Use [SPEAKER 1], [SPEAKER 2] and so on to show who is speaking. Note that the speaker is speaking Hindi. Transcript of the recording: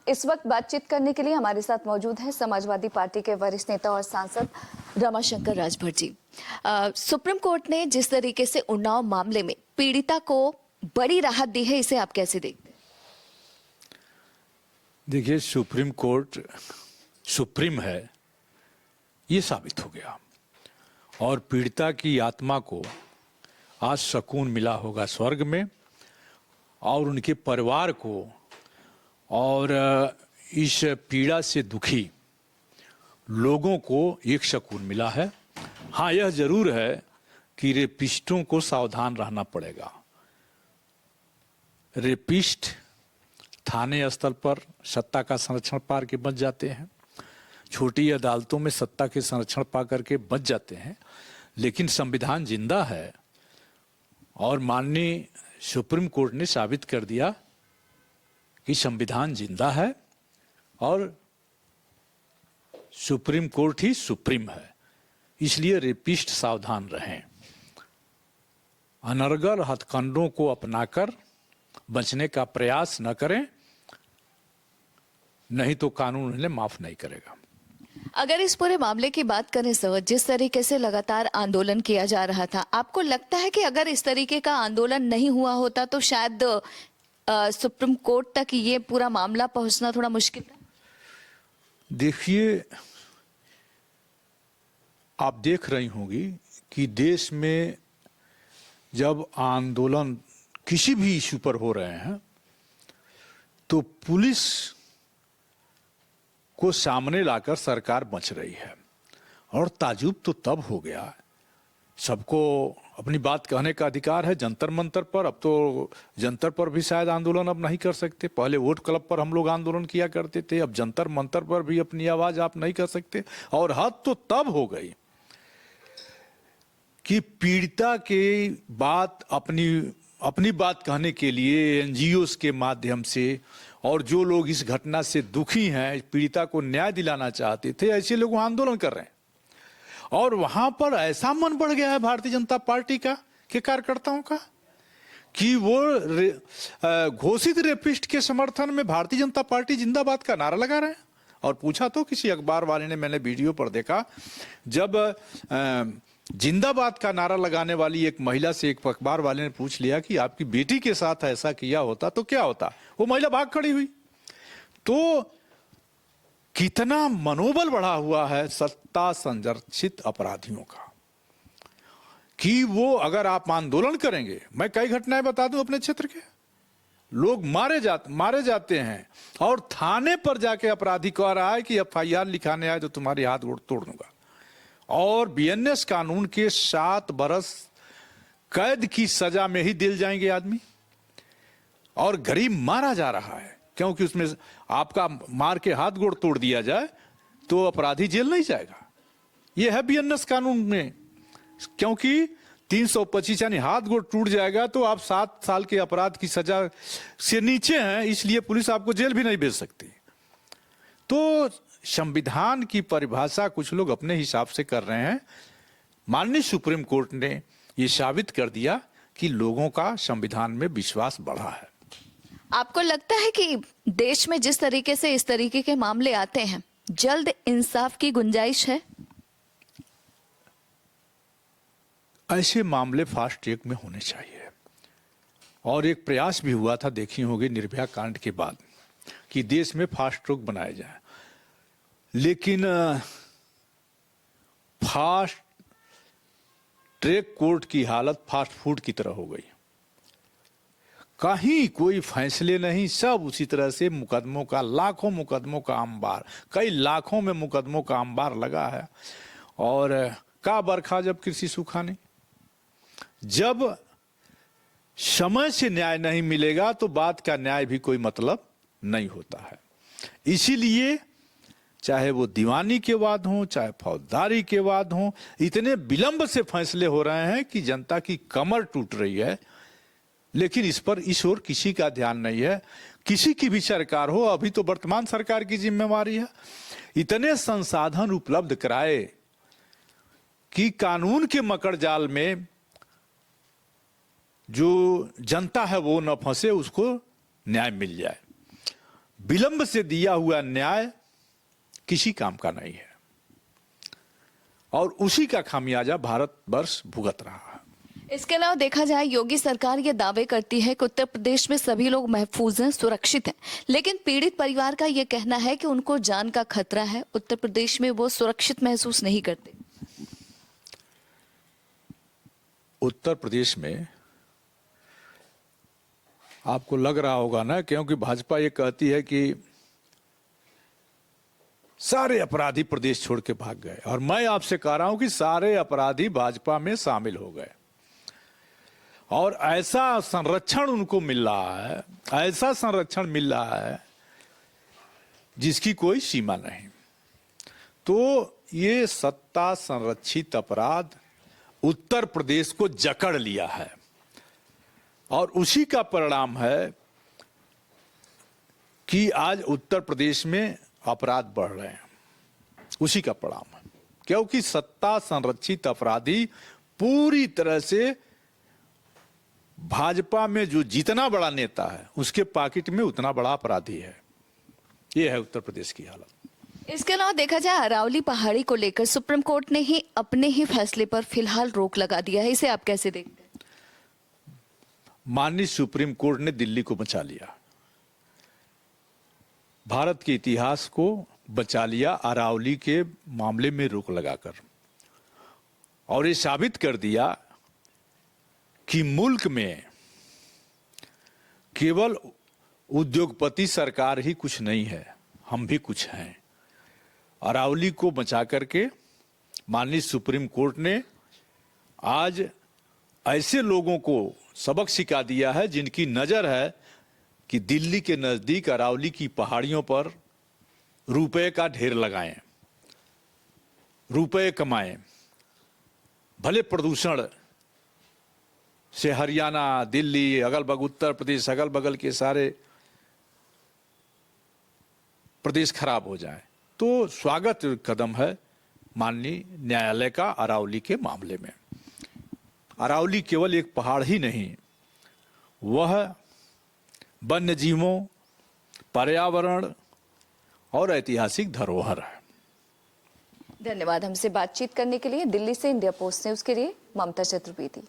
[SPEAKER 1] इस वक्त बातचीत करने के लिए हमारे साथ मौजूद है समाजवादी पार्टी के वरिष्ठ नेता और सांसद रमाशंकर राजभर जी। सुप्रीम कोर्ट ने जिस तरीके से उन्नाव मामले में पीड़िता को बड़ी राहत दी है, इसे आप कैसे देखते हैं?
[SPEAKER 2] देखिए, सुप्रीम कोर्ट सुप्रीम है, ये साबित हो गया और पीड़िता की आत्मा को आज सुकून मिला होगा स्वर्ग में, और उनके परिवार को और इस पीड़ा से दुखी लोगों को एक सुकून मिला है। हाँ, यह जरूर है कि रेपिस्टों को सावधान रहना पड़ेगा। रेपिस्ट थाने स्तर पर सत्ता का संरक्षण पा के बच जाते हैं, छोटी अदालतों में सत्ता के संरक्षण पा करके बच जाते हैं, लेकिन संविधान जिंदा है और माननीय सुप्रीम कोर्ट ने साबित कर दिया कि संविधान जिंदा है और सुप्रीम कोर्ट ही सुप्रीम है। इसलिए रेपिस्ट सावधान रहें, अनर्गल हथकंडों को अपनाकर बचने का प्रयास न करें, नहीं तो कानून उन्हें माफ नहीं करेगा।
[SPEAKER 1] अगर इस पूरे मामले की बात करें सर, जिस तरीके से लगातार आंदोलन किया जा रहा था, आपको लगता है कि अगर इस तरीके का आंदोलन नहीं हुआ होता तो शायद सुप्रीम कोर्ट तक ये पूरा मामला पहुंचना थोड़ा मुश्किल था?
[SPEAKER 2] देखिए, आप देख रही होंगी कि देश में जब आंदोलन किसी भी इश्यू पर हो रहे हैं तो पुलिस को सामने लाकर सरकार बच रही है। और ताजुब तो तब हो गया, सबको अपनी बात कहने का अधिकार है जंतर मंतर पर। अब तो जंतर पर भी शायद आंदोलन अब नहीं कर सकते। पहले वोट क्लब पर हम लोग आंदोलन किया करते थे, अब जंतर मंतर पर भी अपनी आवाज आप नहीं कर सकते। और हद तो तब हो गई कि पीड़िता की बात अपनी बात कहने के लिए एनजीओस के माध्यम से, और जो लोग इस घटना से दुखी हैं, पीड़िता को न्याय दिलाना चाहते थे, ऐसे लोग आंदोलन कर रहे हैं। और वहां पर ऐसा मन बढ़ गया है भारतीय जनता पार्टी का के कार्यकर्ताओं का कि वो घोषित रेपिस्ट के समर्थन में भारतीय जनता पार्टी जिंदाबाद का नारा लगा रहे हैं। और पूछा तो किसी अखबार वाले ने, मैंने वीडियो पर देखा, जब जिंदाबाद का नारा लगाने वाली एक महिला से एक अखबार वाले ने पूछ लिया कि आपकी बेटी के साथ ऐसा किया होता तो क्या होता, वो महिला भाग खड़ी हुई। तो कितना मनोबल बढ़ा हुआ है सत्ता संरक्षित अपराधियों का कि वो, अगर आप आंदोलन करेंगे, मैं कई घटनाएं बता दूं अपने क्षेत्र के, लोग मारे जाते हैं और थाने पर जाके अपराधी कह रहा है कि एफआईआर लिखाने आए तो तुम्हारी हाथ गोड़ तोड़ दूंगा। और बीएनएस कानून के 7 बरस कैद की सजा में ही दिल जाएंगे आदमी, और गरीब मारा जा रहा है क्योंकि उसमें आपका मार के हाथ गोड़ तोड़ दिया जाए तो अपराधी जेल नहीं जाएगा। यह है बीएनएस कानून में, क्योंकि 325 यानी हाथ गोड़ टूट जाएगा तो आप 7 साल के अपराध की सजा से नीचे हैं, इसलिए पुलिस आपको जेल भी नहीं भेज सकती। तो संविधान की परिभाषा कुछ लोग अपने हिसाब से कर रहे हैं। माननीय सुप्रीम कोर्ट ने यह साबित कर दिया कि लोगों का संविधान में विश्वास बढ़ा है।
[SPEAKER 1] आपको लगता है कि देश में जिस तरीके से इस तरीके के मामले आते हैं, जल्द इंसाफ की गुंजाइश है?
[SPEAKER 2] ऐसे मामले फास्ट ट्रैक में होने चाहिए। और एक प्रयास भी हुआ था, देखी होगी निर्भया कांड के बाद, कि देश में फास्ट ट्रैक बनाया जाए, लेकिन फास्ट ट्रैक कोर्ट की हालत फास्ट फूड की तरह हो गई। कहीं कोई फैसले नहीं, सब उसी तरह से मुकदमों का, लाखों मुकदमों का अंबार, कई लाखों में मुकदमों का अंबार लगा है। और का बरखा जब कृषि सूखा नहीं, जब समय से न्याय नहीं मिलेगा तो बात का न्याय भी कोई मतलब नहीं होता है। इसीलिए चाहे वो दीवानी के वाद हों, चाहे फौजदारी के वाद हों, इतने विलंब से फैसले हो रहे हैं कि जनता की कमर टूट रही है। लेकिन इस पर इस ओर किसी का ध्यान नहीं है। किसी की भी सरकार हो, अभी तो वर्तमान सरकार की जिम्मेवारी है, इतने संसाधन उपलब्ध कराए कि कानून के मकड़ जाल में जो जनता है वो न फंसे, उसको न्याय मिल जाए। विलंब से दिया हुआ न्याय किसी काम का नहीं है और उसी का खामियाजा भारतवर्ष भुगत रहा है।
[SPEAKER 1] इसके अलावा देखा जाए योगी सरकार ये दावे करती है कि उत्तर प्रदेश में सभी लोग महफूज हैं, सुरक्षित हैं, लेकिन पीड़ित परिवार का ये कहना है कि उनको जान का खतरा है। उत्तर प्रदेश में वो सुरक्षित महसूस नहीं करते।
[SPEAKER 2] उत्तर प्रदेश में आपको लग रहा होगा ना, क्योंकि भाजपा ये कहती है कि सारे अपराधी प्रदेश छोड़ के भाग गए, और मैं आपसे कह रहा हूं कि सारे अपराधी भाजपा में शामिल हो गए और ऐसा संरक्षण उनको मिल रहा है, ऐसा संरक्षण मिल रहा है जिसकी कोई सीमा नहीं। तो ये सत्ता संरक्षित अपराध उत्तर प्रदेश को जकड़ लिया है और उसी का परिणाम है कि आज उत्तर प्रदेश में अपराध बढ़ रहे हैं। उसी का परिणाम है, क्योंकि सत्ता संरक्षित अपराधी पूरी तरह से भाजपा में जो जितना बड़ा नेता है उसके पॉकेट में उतना बड़ा अपराधी है। यह है उत्तर प्रदेश की हालत।
[SPEAKER 1] इसके अलावा देखा जाए अरावली पहाड़ी को लेकर सुप्रीम कोर्ट ने ही अपने ही फैसले पर फिलहाल रोक लगा दिया है, इसे आप कैसे देखते हैं?
[SPEAKER 2] माननीय सुप्रीम कोर्ट ने दिल्ली को बचा लिया, भारत के इतिहास को बचा लिया अरावली के मामले में रोक लगाकर, और ये साबित कर दिया कि मुल्क में केवल उद्योगपति सरकार ही कुछ नहीं है, हम भी कुछ हैं। अरावली को बचा करके माननीय सुप्रीम कोर्ट ने आज ऐसे लोगों को सबक सिखा दिया है जिनकी नजर है कि दिल्ली के नजदीक अरावली की पहाड़ियों पर रुपए का ढेर लगाएं, रुपए कमाएं, भले प्रदूषण से हरियाणा, दिल्ली, अगल बगल उत्तर प्रदेश, अगल बगल के सारे प्रदेश खराब हो जाए। तो स्वागत कदम है माननीय न्यायालय का अरावली के मामले में। अरावली केवल एक पहाड़ ही नहीं, वह वन्य जीवों, पर्यावरण और ऐतिहासिक धरोहर है।
[SPEAKER 1] धन्यवाद हमसे बातचीत करने के लिए। दिल्ली से इंडिया पोस्ट न्यूज के लिए ममता चतुर्वेदी।